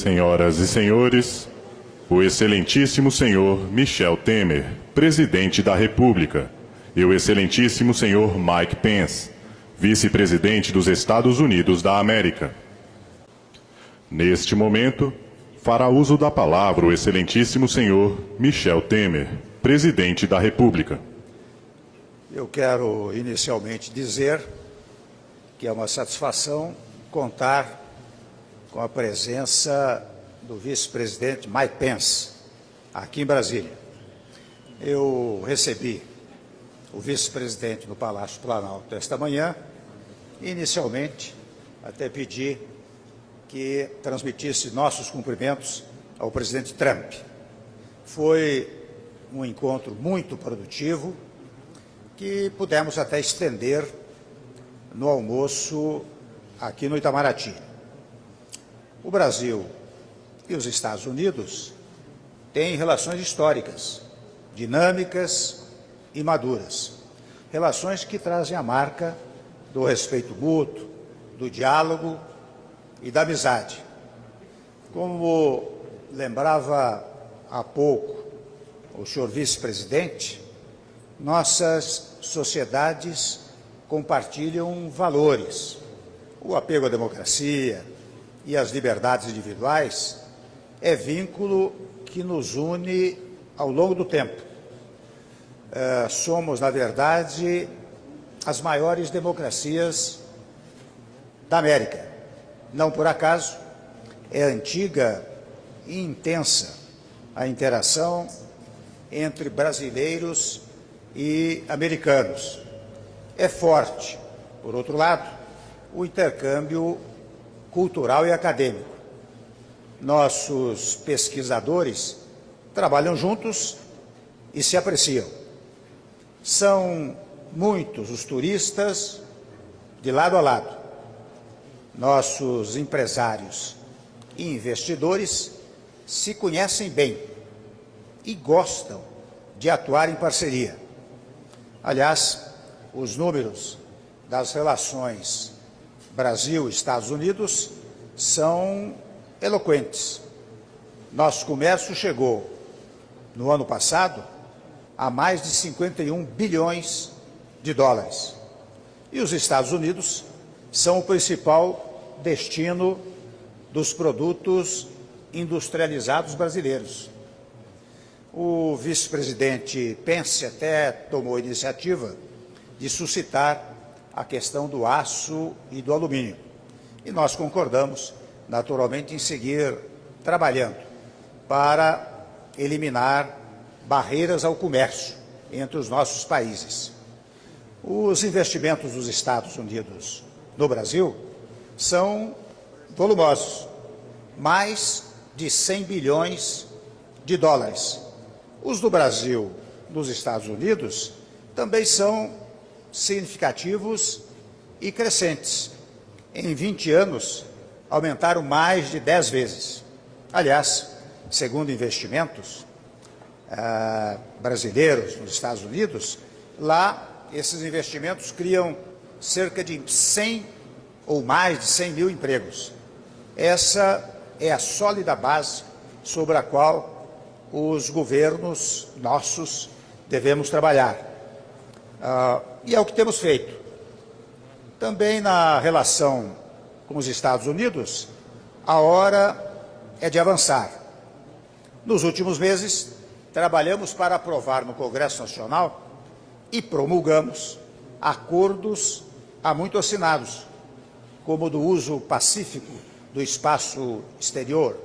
Senhoras e senhores, o excelentíssimo senhor Michel Temer, presidente da República, e o excelentíssimo senhor Mike Pence, vice-presidente dos Estados Unidos da América. Neste momento, fará uso da palavra o excelentíssimo senhor Michel Temer, presidente da República. Eu quero inicialmente dizer que é uma satisfação contar com a presença do vice-presidente Mike Pence, aqui em Brasília. Eu recebi o vice-presidente no Palácio Planalto esta manhã e, inicialmente, até pedi que transmitisse nossos cumprimentos ao presidente Trump. Foi um encontro muito produtivo que pudemos até estender no almoço aqui no Itamaraty. O Brasil e os Estados Unidos têm relações históricas, dinâmicas e maduras. Relações que trazem a marca do respeito mútuo, do diálogo e da amizade. Como lembrava há pouco o senhor vice-presidente, nossas sociedades compartilham valores. O apego à democracia e às liberdades individuais é vínculo que nos une ao longo do tempo. Somos, na verdade, as maiores democracias da América. Não por acaso, é antiga e intensa a interação entre brasileiros e americanos. É forte, por outro lado, o intercâmbio cultural e acadêmico. Nossos pesquisadores trabalham juntos e se apreciam. São muitos os turistas de lado a lado. Nossos empresários e investidores se conhecem bem e gostam de atuar em parceria. Aliás, os números das relações Brasil-Estados Unidos são eloquentes. Nosso comércio chegou, no ano passado, a mais de 51 bilhões de dólares. E os Estados Unidos são o principal destino dos produtos industrializados brasileiros. O vice-presidente Pence até tomou a iniciativa de suscitar a questão do aço e do alumínio. E nós concordamos, naturalmente, em seguir trabalhando para eliminar barreiras ao comércio entre os nossos países. Os investimentos dos Estados Unidos no Brasil são volumosos, mais de 100 bilhões de dólares. Os do Brasil nos Estados Unidos também são significativos e crescentes. Em 20 anos, aumentaram mais de 10 vezes. Aliás, segundo investimentos brasileiros nos Estados Unidos, lá esses investimentos criam cerca de 100 ou mais de 100 mil empregos. Essa é a sólida base sobre a qual os governos nossos devemos trabalhar. E é o que temos feito. Também na relação com os Estados Unidos, a hora é de avançar. Nos últimos meses, trabalhamos para aprovar no Congresso Nacional e promulgamos acordos há muito assinados, como o do uso pacífico do espaço exterior,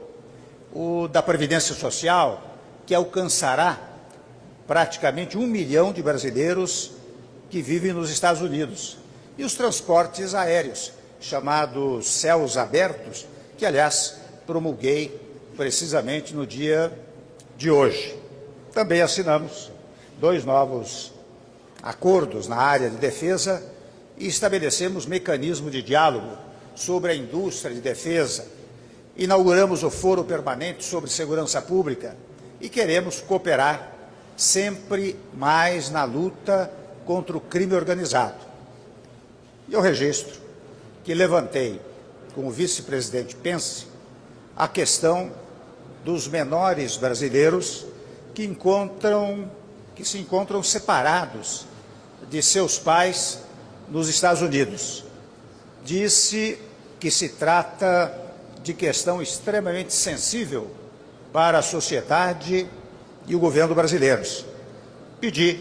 o da Previdência Social, que alcançará praticamente 1 milhão de brasileiros que vivem nos Estados Unidos, e os transportes aéreos, chamados céus abertos, que, aliás, promulguei precisamente no dia de hoje. Também assinamos 2 novos acordos na área de defesa e estabelecemos mecanismo de diálogo sobre a indústria de defesa. Inauguramos o Foro Permanente sobre Segurança Pública e queremos cooperar sempre mais na luta contra o crime organizado. E eu registro que levantei com o vice-presidente Pence a questão dos menores brasileiros que se encontram separados de seus pais nos Estados Unidos. Disse que se trata de questão extremamente sensível para a sociedade e o governo brasileiros. Pedi,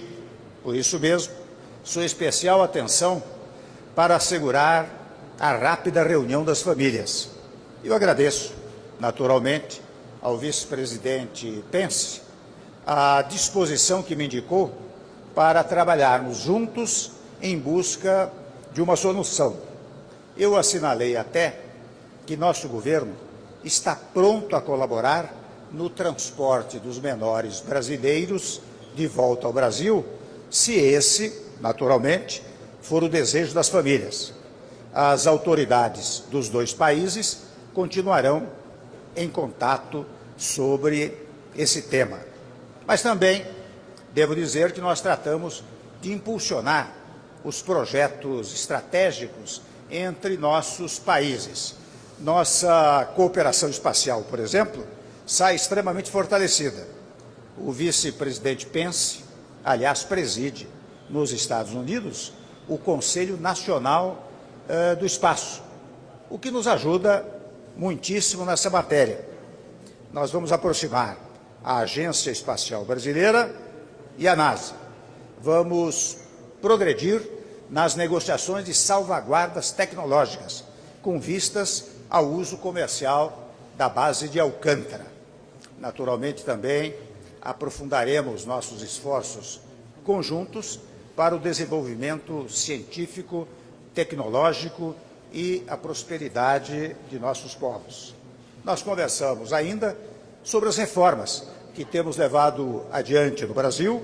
por isso mesmo, sua especial atenção para assegurar a rápida reunião das famílias. Eu agradeço, naturalmente, ao vice-presidente Pence a disposição que me indicou para trabalharmos juntos em busca de uma solução. Eu assinalei até que nosso governo está pronto a colaborar no transporte dos menores brasileiros de volta ao Brasil, se esse, naturalmente, for o desejo das famílias. As autoridades dos dois países continuarão em contato sobre esse tema. Mas também devo dizer que nós tratamos de impulsionar os projetos estratégicos entre nossos países. Nossa cooperação espacial, por exemplo, sai extremamente fortalecida. O vice-presidente Pence, aliás, preside nos Estados Unidos o Conselho Nacional do Espaço, o que nos ajuda muitíssimo nessa matéria. Nós vamos aproximar a Agência Espacial Brasileira e a NASA. Vamos progredir nas negociações de salvaguardas tecnológicas, com vistas ao uso comercial da base de Alcântara. Naturalmente, também aprofundaremos nossos esforços conjuntos para o desenvolvimento científico, tecnológico e a prosperidade de nossos povos. Nós conversamos ainda sobre as reformas que temos levado adiante no Brasil,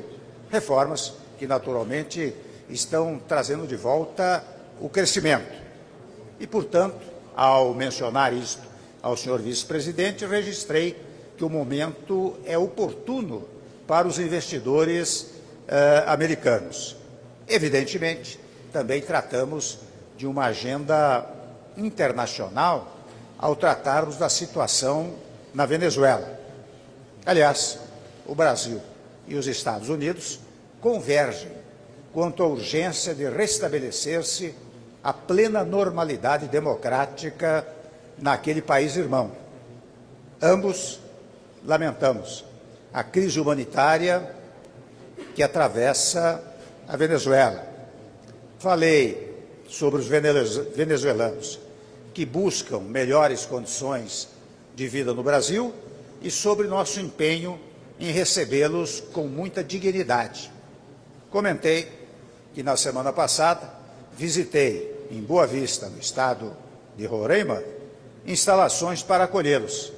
reformas que, naturalmente, estão trazendo de volta o crescimento. E, portanto, ao mencionar isto ao senhor vice-presidente, registrei que o momento é oportuno para os investidores americanos. Evidentemente, também tratamos de uma agenda internacional ao tratarmos da situação na Venezuela. Aliás, o Brasil e os Estados Unidos convergem quanto à urgência de restabelecer-se a plena normalidade democrática naquele país irmão. Ambos lamentamos a crise humanitária que atravessa a Venezuela. Falei sobre os venezuelanos que buscam melhores condições de vida no Brasil e sobre nosso empenho em recebê-los com muita dignidade. Comentei que na semana passada visitei em Boa Vista, no estado de Roraima, instalações para acolhê-los.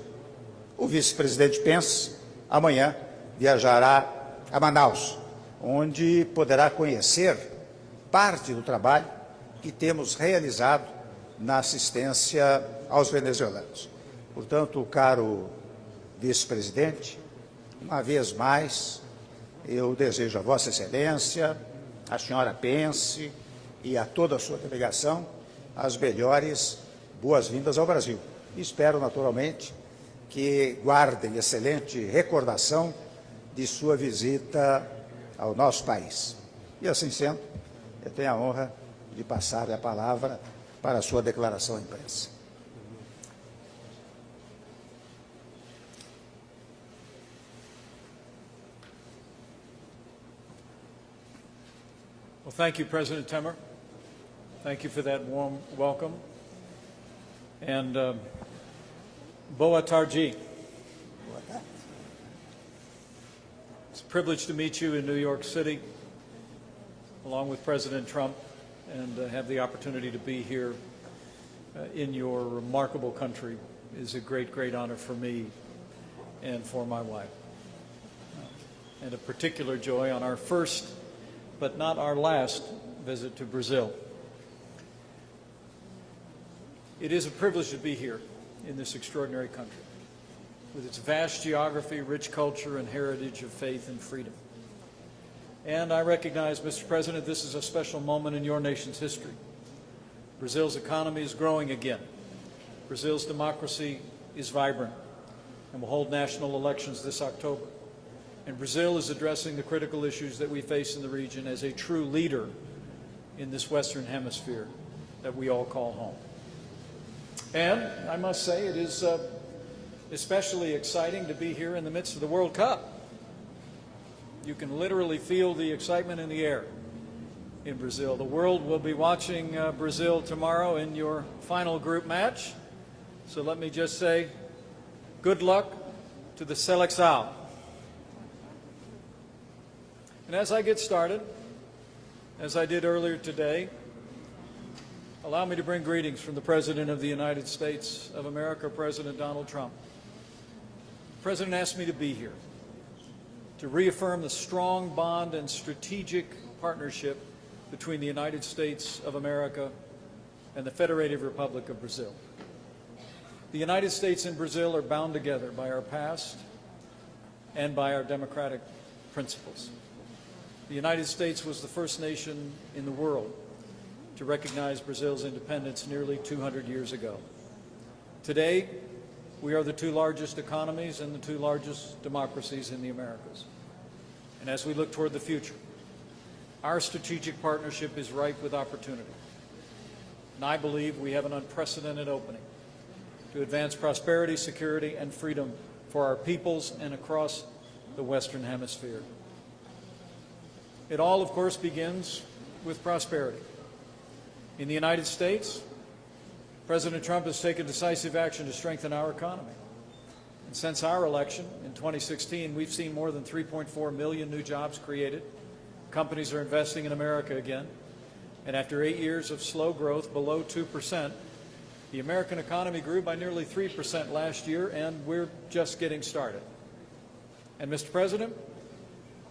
O vice-presidente Pence amanhã viajará a Manaus, onde poderá conhecer parte do trabalho que temos realizado na assistência aos venezuelanos. Portanto, caro vice-presidente, uma vez mais, eu desejo a Vossa Excelência, à senhora Pence e a toda a sua delegação as melhores boas-vindas ao Brasil. E espero, naturalmente, que guardem excelente recordação de sua visita ao nosso país. E assim sendo, eu tenho a honra de passar a palavra para a sua declaração à imprensa. Well, thank you, President Temer. Thank you for that warm welcome. And boa tarde. It's a privilege to meet you in New York City, along with President Trump, and have the opportunity to be here in your remarkable country is a great, great honor for me and for my wife. And a particular joy on our first, but not our last, visit to Brazil. It is a privilege to be here in this extraordinary country, with its vast geography, rich culture, and heritage of faith and freedom. And I recognize, Mr. President, this is a special moment in your nation's history. Brazil's economy is growing again. Brazil's democracy is vibrant and will hold national elections this October. And Brazil is addressing the critical issues that we face in the region as a true leader in this Western Hemisphere that we all call home. And I must say it is especially exciting to be here in the midst of the World Cup. You can literally feel the excitement in the air in Brazil. The world will be watching Brazil tomorrow in your final group match. So let me just say, good luck to the Seleção. And as I get started, as I did earlier today, allow me to bring greetings from the President of the United States of America, President Donald Trump. The President asked me to be here to reaffirm the strong bond and strategic partnership between the United States of America and the Federated Republic of Brazil. The United States and Brazil are bound together by our past and by our democratic principles. The United States was the first nation in the world to recognize Brazil's independence nearly 200 years ago. Today, we are the two largest economies and the two largest democracies in the Americas. And as we look toward the future, our strategic partnership is ripe with opportunity. And I believe we have an unprecedented opening to advance prosperity, security, and freedom for our peoples and across the Western Hemisphere. It all, of course, begins with prosperity. In the United States, President Trump has taken decisive action to strengthen our economy. And since our election in 2016, we've seen more than 3.4 million new jobs created. Companies are investing in America again. And after 8 years of slow growth below 2%, the American economy grew by nearly 3% last year, and we're just getting started. And Mr. President,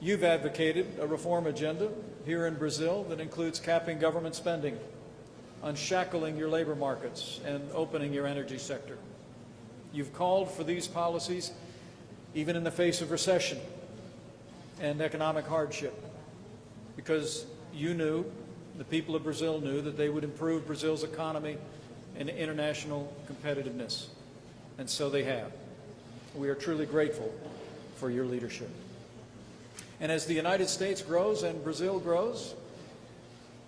you've advocated a reform agenda here in Brazil that includes capping government spending, unshackling your labor markets, and opening your energy sector. You've called for these policies even in the face of recession and economic hardship, because you knew, the people of Brazil knew, that they would improve Brazil's economy and international competitiveness. And so they have. We are truly grateful for your leadership. And as the United States grows and Brazil grows,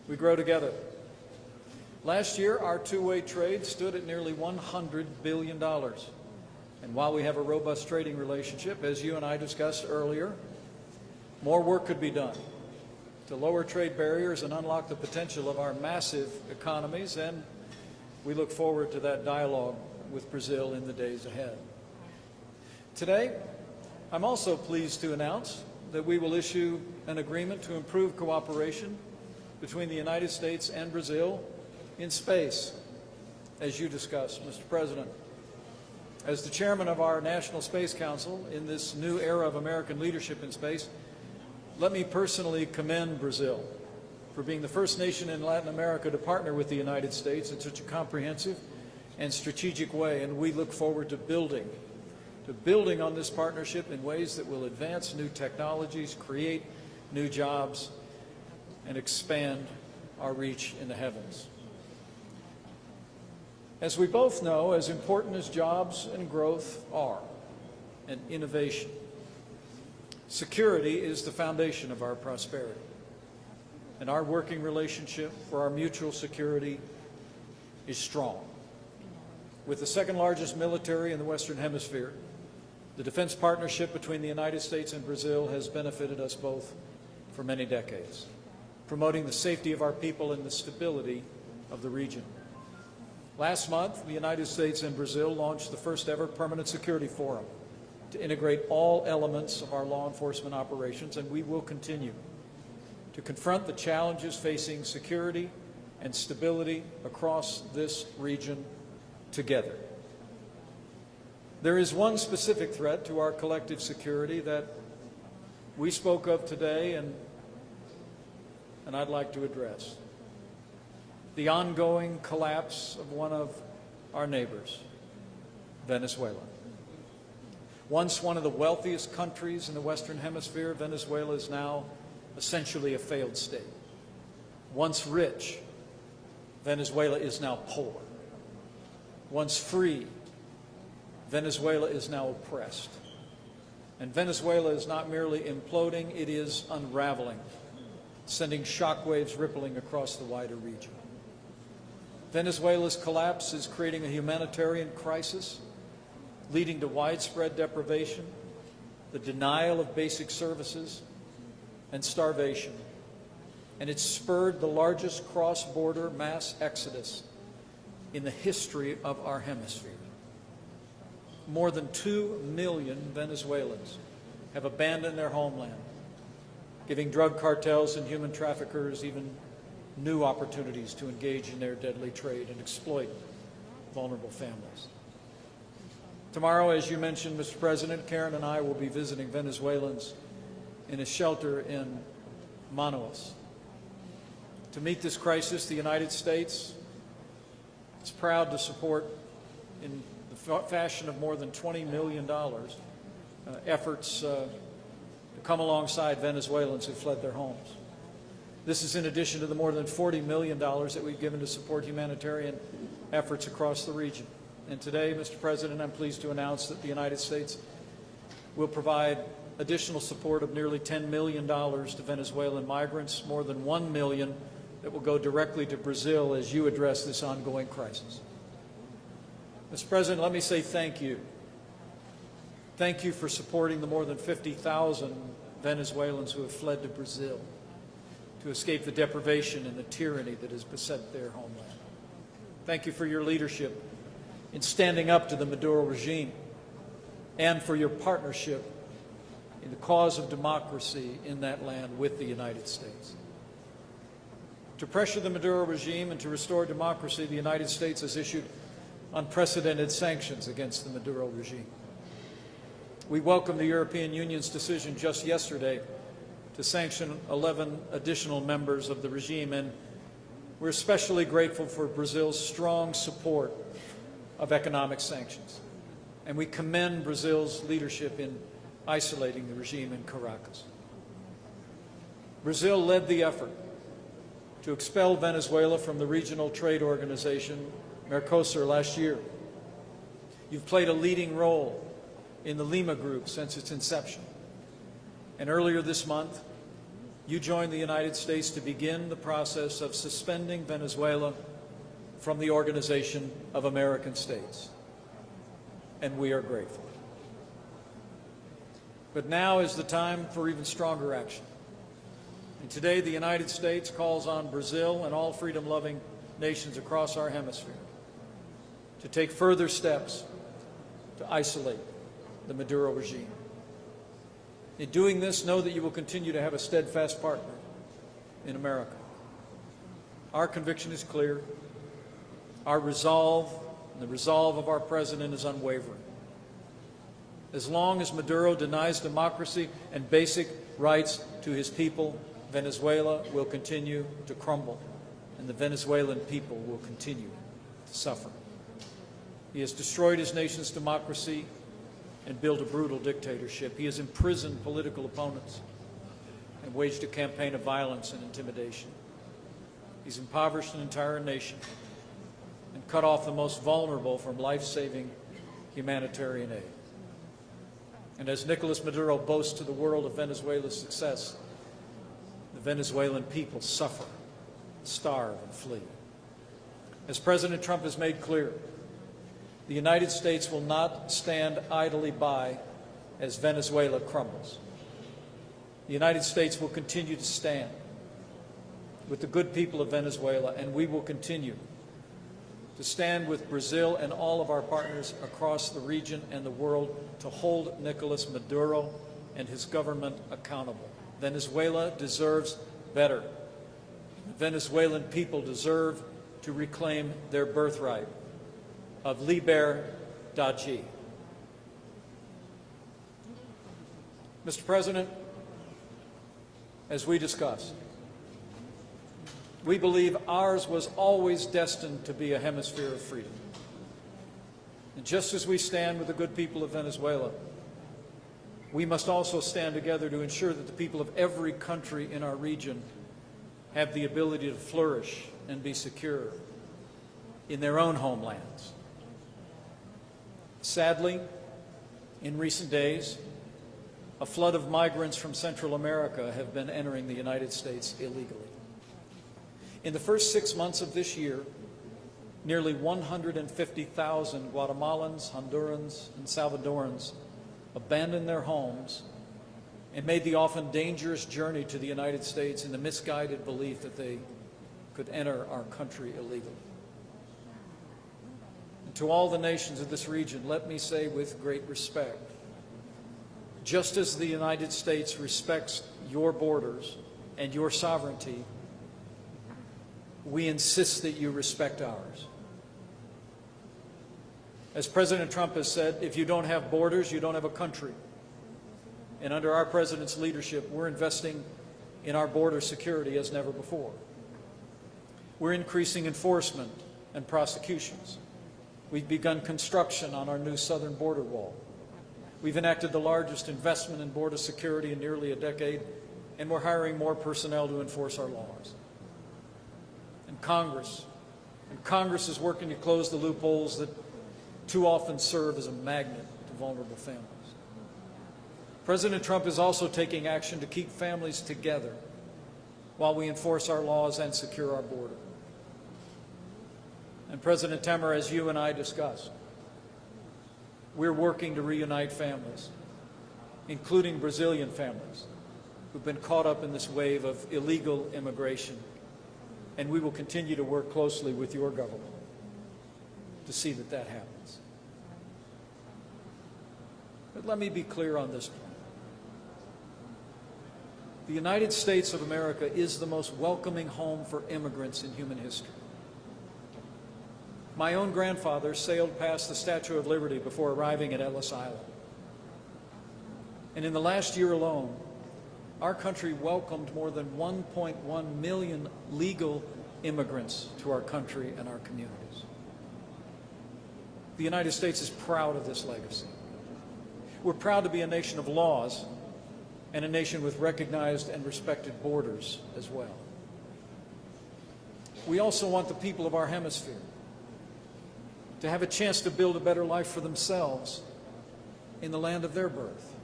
we grow together. Last year, our two-way trade stood at nearly $100 billion. And while we have a robust trading relationship, as you and I discussed earlier, more work could be done to lower trade barriers and unlock the potential of our massive economies, and we look forward to that dialogue with Brazil in the days ahead. Today, I'm also pleased to announce that we will issue an agreement to improve cooperation between the United States and Brazil in space, as you discussed, Mr. President. As the chairman of our National Space Council in this new era of American leadership in space, let me personally commend Brazil for being the first nation in Latin America to partner with the United States in such a comprehensive and strategic way, and we look forward to building on this partnership in ways that will advance new technologies, create new jobs, and expand our reach in the heavens. As we both know, as important as jobs and growth are, and innovation, security is the foundation of our prosperity. And our working relationship for our mutual security is strong. With the second largest military in the Western Hemisphere, the defense partnership between the United States and Brazil has benefited us both for many decades, promoting the safety of our people and the stability of the region. Last month, the United States and Brazil launched the first ever permanent security forum to integrate all elements of our law enforcement operations, and we will continue to confront the challenges facing security and stability across this region together. There is one specific threat to our collective security that we spoke of today and I'd like to address. The ongoing collapse of one of our neighbors, Venezuela. Once one of the wealthiest countries in the Western Hemisphere, Venezuela is now essentially a failed state. Once rich, Venezuela is now poor. Once free, Venezuela is now oppressed. And Venezuela is not merely imploding, it is unraveling, sending shockwaves rippling across the wider region. Venezuela's collapse is creating a humanitarian crisis, leading to widespread deprivation, the denial of basic services, and starvation. And it's spurred the largest cross-border mass exodus in the history of our hemisphere. More than 2 million Venezuelans have abandoned their homeland, giving drug cartels and human traffickers even new opportunities to engage in their deadly trade and exploit vulnerable families. Tomorrow, as you mentioned, Mr. President, Karen and I will be visiting Venezuelans in a shelter in Manaus. To meet this crisis, the United States is proud to support, in the fashion of more than $20 million, efforts to come alongside Venezuelans who fled their homes. This is in addition to the more than $40 million that we've given to support humanitarian efforts across the region. And today, Mr. President, I'm pleased to announce that the United States will provide additional support of nearly $10 million to Venezuelan migrants, more than $1 million that will go directly to Brazil as you address this ongoing crisis. Mr. President, let me say thank you. Thank you for supporting the more than 50,000 Venezuelans who have fled to Brazil to escape the deprivation and the tyranny that has beset their homeland. Thank you for your leadership in standing up to the Maduro regime and for your partnership in the cause of democracy in that land with the United States. To pressure the Maduro regime and to restore democracy, the United States has issued unprecedented sanctions against the Maduro regime. We welcome the European Union's decision just yesterday to sanction 11 additional members of the regime, and we're especially grateful for Brazil's strong support of economic sanctions. And we commend Brazil's leadership in isolating the regime in Caracas. Brazil led the effort to expel Venezuela from the regional trade organization Mercosur last year. You've played a leading role in the Lima Group since its inception. And earlier this month, you joined the United States to begin the process of suspending Venezuela from the Organization of American States. And we are grateful. But now is the time for even stronger action. And today, the United States calls on Brazil and all freedom-loving nations across our hemisphere to take further steps to isolate the Maduro regime. In doing this, know that you will continue to have a steadfast partner in America. Our conviction is clear. Our resolve, and the resolve of our President, is unwavering. As long as Maduro denies democracy and basic rights to his people, Venezuela will continue to crumble, and the Venezuelan people will continue to suffer. He has destroyed his nation's democracy and built a brutal dictatorship. He has imprisoned political opponents and waged a campaign of violence and intimidation. He's impoverished an entire nation and cut off the most vulnerable from life-saving humanitarian aid. And as Nicolas Maduro boasts to the world of Venezuela's success, the Venezuelan people suffer, starve, and flee. As President Trump has made clear, the United States will not stand idly by as Venezuela crumbles. The United States will continue to stand with the good people of Venezuela, and we will continue to stand with Brazil and all of our partners across the region and the world to hold Nicolas Maduro and his government accountable. Venezuela deserves better. The Venezuelan people deserve to reclaim their birthright of liberdade. Mr. President, as we discussed, we believe ours was always destined to be a hemisphere of freedom. And just as we stand with the good people of Venezuela, we must also stand together to ensure that the people of every country in our region have the ability to flourish and be secure in their own homelands. Sadly, in recent days, a flood of migrants from Central America have been entering the United States illegally. In the first 6 months of this year, nearly 150,000 Guatemalans, Hondurans, and Salvadorans abandoned their homes and made the often dangerous journey to the United States in the misguided belief that they could enter our country illegally. And to all the nations of this region, let me say with great respect, just as the United States respects your borders and your sovereignty, we insist that you respect ours. As President Trump has said, if you don't have borders, you don't have a country. And under our president's leadership, we're investing in our border security as never before. We're increasing enforcement and prosecutions. We've begun construction on our new southern border wall. We've enacted the largest investment in border security in nearly a decade, and we're hiring more personnel to enforce our laws. And Congress is working to close the loopholes that too often serve as a magnet to vulnerable families. President Trump is also taking action to keep families together while we enforce our laws and secure our border. And President Temer, as you and I discussed, we're working to reunite families, including Brazilian families who've been caught up in this wave of illegal immigration. And we will continue to work closely with your government to see that that happens. But let me be clear on this point. The United States of America is the most welcoming home for immigrants in human history. My own grandfather sailed past the Statue of Liberty before arriving at Ellis Island. And in the last year alone, our country welcomed more than 1.1 million legal immigrants to our country and our communities. The United States is proud of this legacy. We're proud to be a nation of laws and a nation with recognized and respected borders as well. We also want the people of our hemisphere to have a chance to build a better life for themselves in the land of their birth.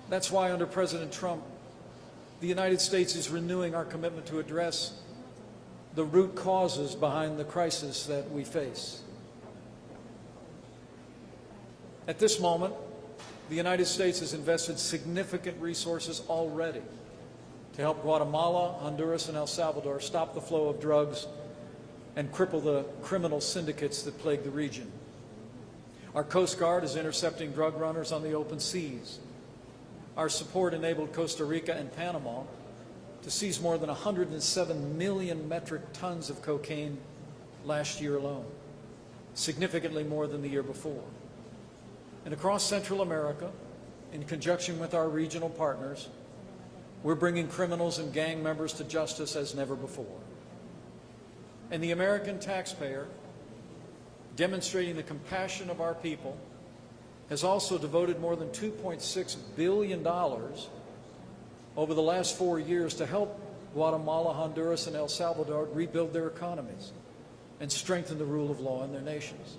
That's why under President Trump, the United States is renewing our commitment to address the root causes behind the crisis that we face. At this moment, the United States has invested significant resources already to help Guatemala, Honduras, and El Salvador stop the flow of drugs and cripple the criminal syndicates that plague the region. Our Coast Guard is intercepting drug runners on the open seas. Our support enabled Costa Rica and Panama to seize more than 107 million metric tons of cocaine last year alone, significantly more than the year before. And across Central America, in conjunction with our regional partners, we're bringing criminals and gang members to justice as never before. And the American taxpayer, demonstrating the compassion of our people, has also devoted more than $2.6 billion over the last 4 years to help Guatemala, Honduras, and El Salvador rebuild their economies and strengthen the rule of law in their nations.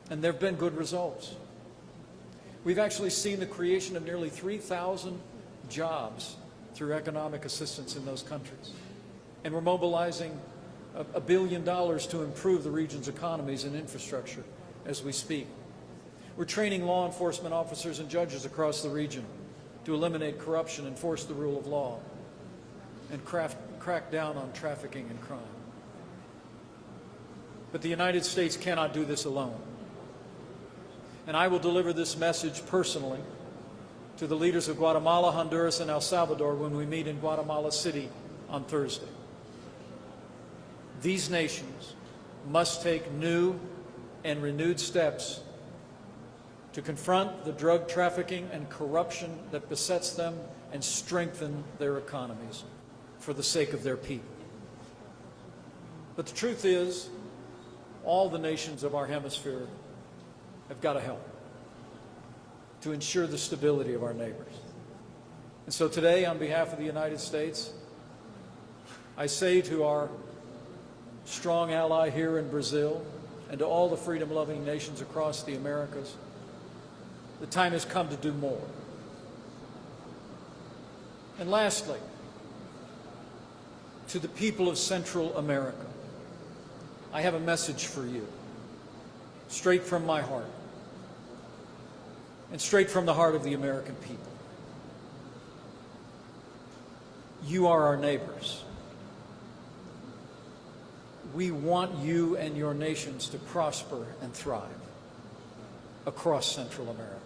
And there have been good results. We've actually seen the creation of nearly 3,000 jobs through economic assistance in those countries. And we're mobilizing $1 billion to improve the region's economies and infrastructure as we speak. We're training law enforcement officers and judges across the region to eliminate corruption, enforce the rule of law, and crack down on trafficking and crime. But the United States cannot do this alone. And I will deliver this message personally to the leaders of Guatemala, Honduras, and El Salvador when we meet in Guatemala City on Thursday. These nations must take new and renewed steps to confront the drug trafficking and corruption that besets them and strengthen their economies for the sake of their people. But the truth is, all the nations of our hemisphere have got to help to ensure the stability of our neighbors. And so today, on behalf of the United States, I say to our strong ally here in Brazil, and to all the freedom-loving nations across the Americas, the time has come to do more. And lastly, to the people of Central America, I have a message for you, straight from my heart, and straight from the heart of the American people. You are our neighbors. We want you and your nations to prosper and thrive across Central America.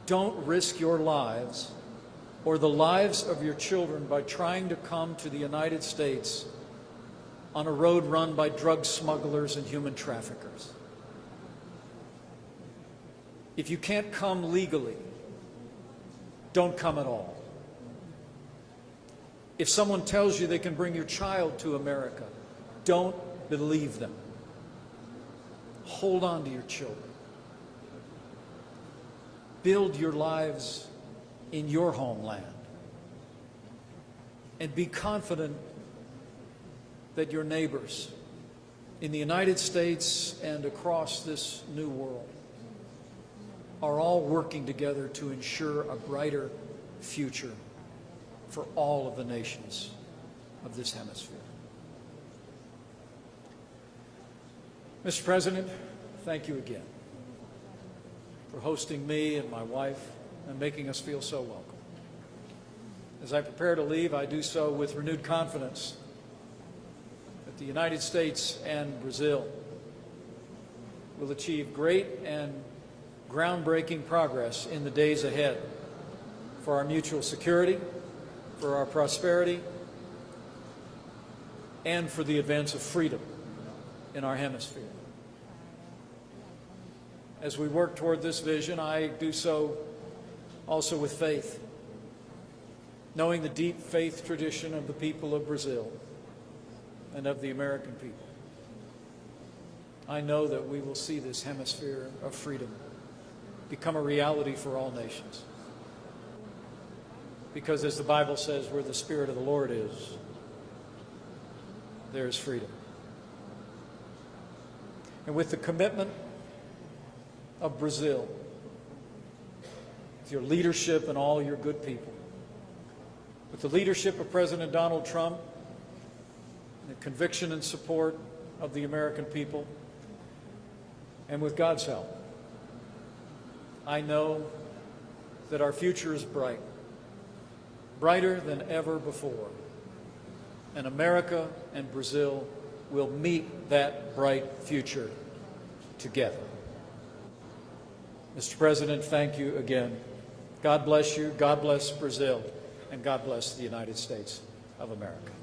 Don't risk your lives or the lives of your children by trying to come to the United States on a road run by drug smugglers and human traffickers. If you can't come legally, don't come at all. If someone tells you they can bring your child to America, don't believe them. Hold on to your children. Build your lives in your homeland. And be confident that your neighbors in the United States and across this new world are all working together to ensure a brighter future for all of the nations of this hemisphere. Mr. President, thank you again for hosting me and my wife and making us feel so welcome. As I prepare to leave, I do so with renewed confidence that the United States and Brazil will achieve great and groundbreaking progress in the days ahead for our mutual security, for our prosperity, and for the advance of freedom in our hemisphere. As we work toward this vision, I do so also with faith, knowing the deep faith tradition of the people of Brazil and of the American people. I know that we will see this hemisphere of freedom become a reality for all nations. Because as the Bible says, where the Spirit of the Lord is, there is freedom. And with the commitment of Brazil, with your leadership and all your good people, with the leadership of President Donald Trump, and the conviction and support of the American people, and with God's help, I know that our future is bright, brighter than ever before. And America and Brazil will meet that bright future together. Mr. President, thank you again. God bless you, God bless Brazil, and God bless the United States of America.